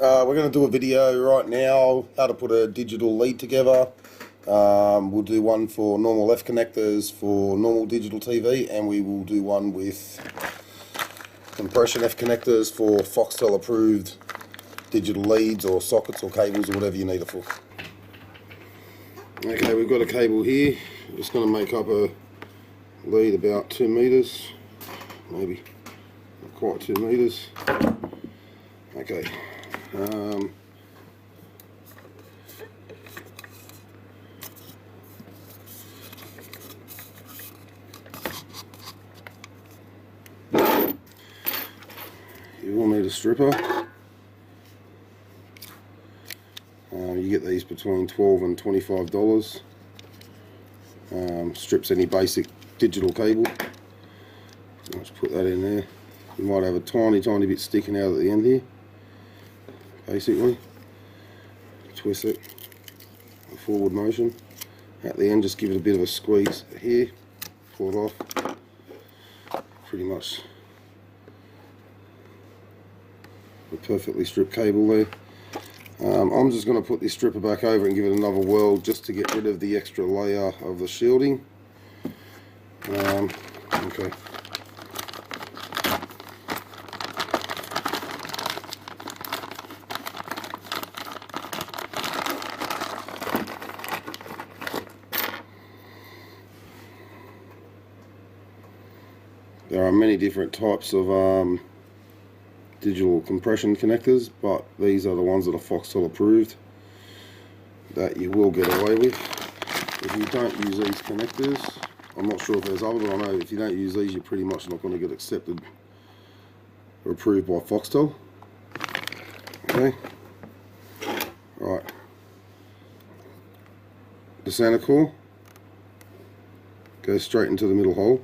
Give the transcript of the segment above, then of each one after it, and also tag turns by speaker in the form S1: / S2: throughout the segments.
S1: We're going to do a video right now how to put a digital lead together. We'll do one for normal F connectors for normal digital TV, and we will do one with compression F connectors for Foxtel approved digital leads or sockets or cables or whatever you need it for. Okay, we've got a cable here. I'm just going to make up a lead about 2 meters, maybe not quite 2 meters. Okay. You will need a stripper. You get these between $12 and $25. Strips any basic digital cable. Let's put that in there. You might have a tiny bit sticking out at the end here. Basically, twist it, a forward motion. At the end, just give it a bit of a squeeze here, pull it off. Pretty much a perfectly stripped cable there. I'm just going to put this stripper back over and give it another whirl just to get rid of the extra layer of the shielding. Okay. There are many different types of digital compression connectors, but these are the ones that are Foxtel approved that you will get away with. If you don't use these connectors, I'm not sure if there's other, but I know if you don't use these, you're pretty much not going to get accepted or approved by Foxtel. Okay, right. The center core goes straight into the middle hole.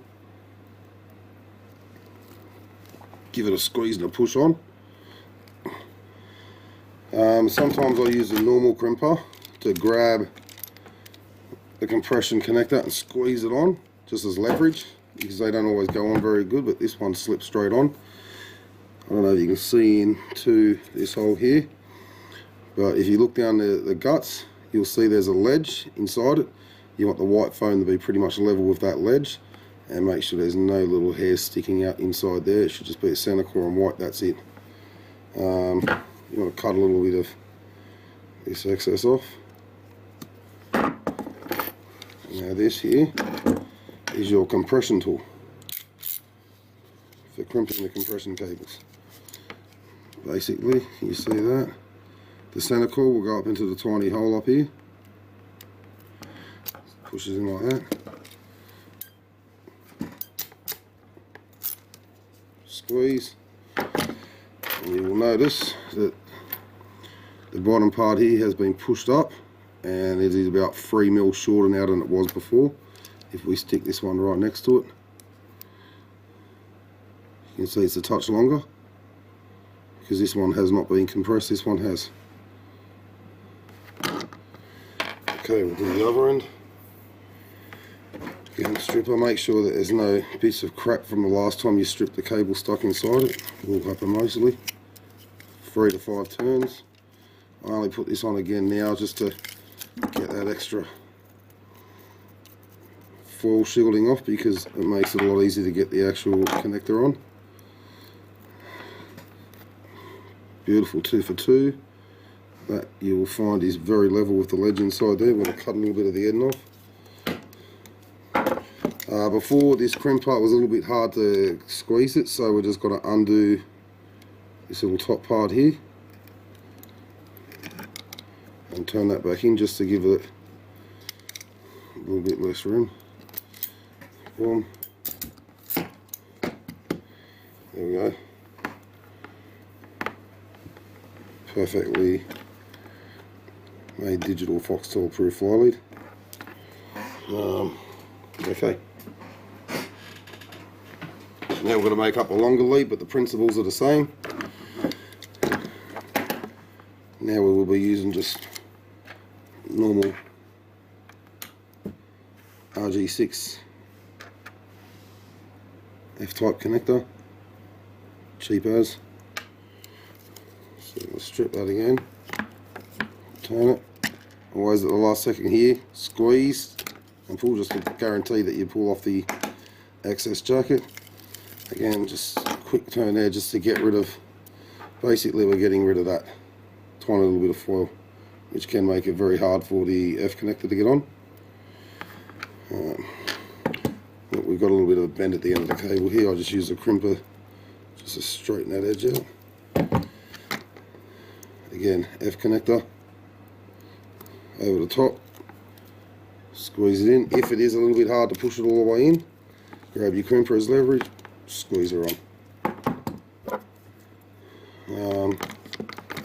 S1: Give it a squeeze and a push on. Sometimes I use a normal crimper to grab the compression connector and squeeze it on just as leverage, because they don't always go on very good, but this one slips straight on. I don't know if you can see into this hole here, but if you look down the guts, you'll see there's a ledge inside it. You want the white foam to be pretty much level with that ledge, and make sure there's no little hairs sticking out inside there. It should just be a center core and white, that's it. You want to cut a little bit of this excess off. Now this here is your compression tool for crimping the compression cables. Basically, you see that? The center core will go up into the tiny hole up here. Pushes in like that. Squeeze, and you will notice that the bottom part here has been pushed up, and it is about 3 mil shorter now than it was before. If we stick this one right next to it, you can see it's a touch longer because this one has not been compressed, this one has. Okay, we'll do the other end. Again, stripper, make sure that there's no bits of crap from the last time you stripped the cable stuck inside it. It will happen mostly. 3 to 5 turns. I only put this on again now just to get that extra foil shielding off, because it makes it a lot easier to get the actual connector on. Beautiful 2 for 2. That you will find is very level with the ledge inside there. We're going to cut a little bit of the end off. Before, this crimper was a little bit hard to squeeze it, so we're just going to undo this little top part here and turn that back in just to give it a little bit less room. Boom. There we go. Perfectly made digital Foxtel proof Flylead. Okay. Now we're going to make up a longer lead, but the principles are the same. Now we will be using just normal RG6 F-type connector, cheap as. So strip that again, turn it, always at the last second here, squeeze and pull just to guarantee that you pull off the excess jacket. Again, just a quick turn there just to get rid of, basically we're getting rid of that tiny little bit of foil, which can make it very hard for the F connector to get on. Look, we've got a little bit of a bend at the end of the cable here. I just use a crimper just to straighten that edge out. Again, F connector over the top, squeeze it in. If it is a little bit hard to push it all the way in, grab your crimper as leverage, squeeze her on.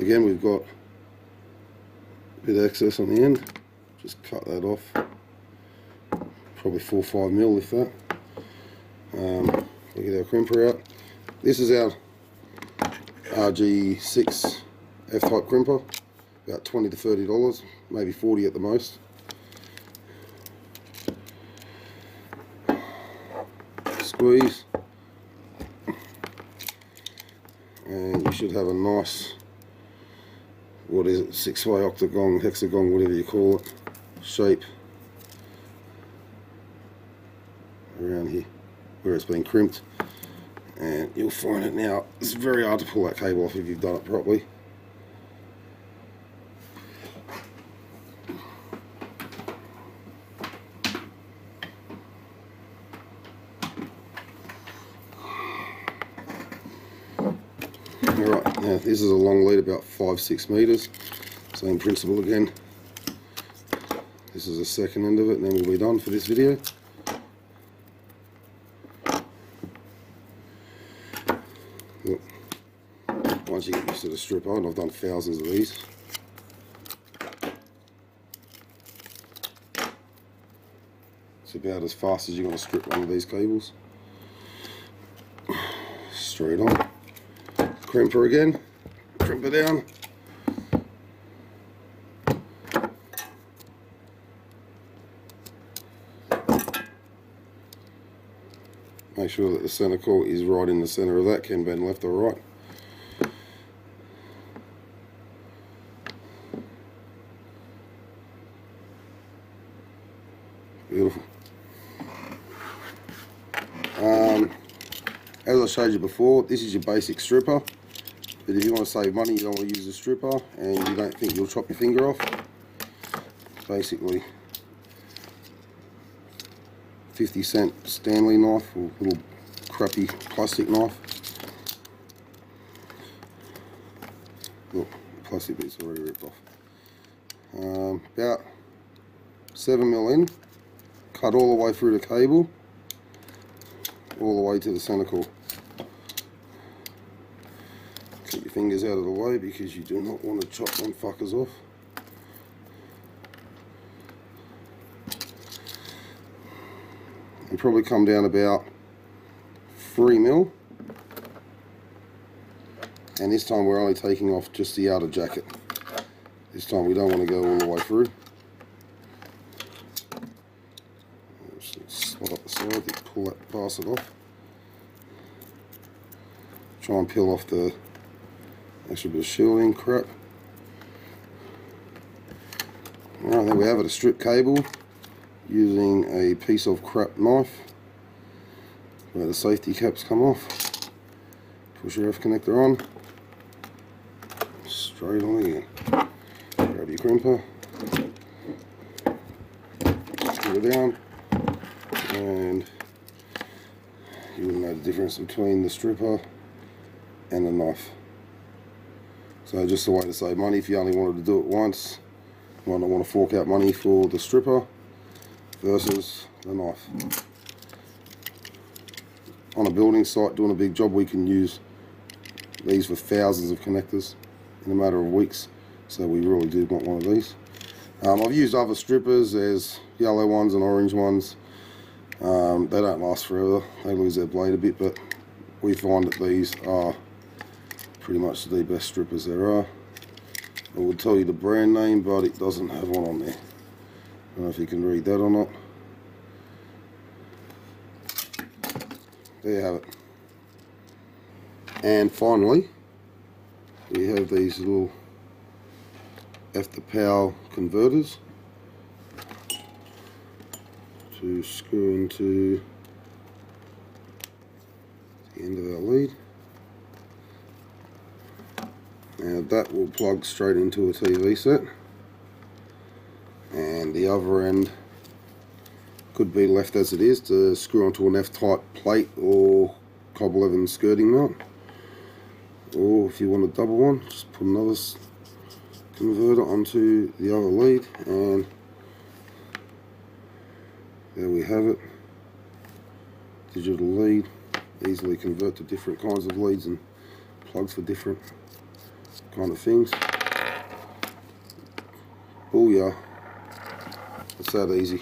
S1: Again, we've got a bit of excess on the end, just cut that off, probably 4 or 5 mil if that. We'll get our crimper out. This is our RG6 F-type crimper, about $20 to $30, maybe $40 at the most. Squeeze, and you should have a nice, what is it, 6-way octagon, hexagon, whatever you call it, shape around here where it's been crimped. And you'll find it now, it's very hard to pull that cable off if you've done it properly. Alright, now this is a long lead, about 5-6 meters. Same principle again. This is the second end of it, and then we'll be done for this video. Look, once you get used to the strip on, I've done thousands of these. It's about as fast as you're going to strip one of these cables. Straight on. Crimper again, crimper down. Make sure that the center core is right in the center of that, can bend left or right. Beautiful. As I showed you before, this is your basic stripper. But if you want to save money, you don't want to use a stripper, and you don't think you'll chop your finger off, basically 50-cent Stanley knife, or little crappy plastic knife. Look, plastic bit's already ripped off. About 7 mil in, cut all the way through the cable, all the way to the center core. Keep your fingers out of the way because you do not want to chop them fuckers off. And probably come down about 3 mil. And this time we're only taking off just the outer jacket. This time we don't want to go all the way through. Slot up the side, pull that, pass it off. Try and peel off the extra bit of shielding crap. Alright, there we have it, a strip cable using a piece of crap knife where the safety caps come off. Push your F connector on, straight on again. Grab your crimper, screw it down, and you will know the difference between the stripper and the knife. So just a way to save money if you only wanted to do it once. You might not want to fork out money for the stripper versus the knife. On a building site doing a big job, we can use these for thousands of connectors in a matter of weeks. So we really do want one of these. I've used other strippers. There's yellow ones and orange ones. They don't last forever. They lose their blade a bit, but we find that these are pretty much the best strippers there are. I will tell you the brand name, but it doesn't have one on there. I don't know if you can read that or not. There you have it. And finally, we have these little F to power converters to screw into the end of our lead. Now that will plug straight into a TV set, and the other end could be left as it is to screw onto an F-type plate or Cobb 11 skirting mount. Or if you want a double one, just put another converter onto the other lead, and there we have it. Digital lead, easily convert to different kinds of leads and plugs for different kind of things. Booyah, it's that easy.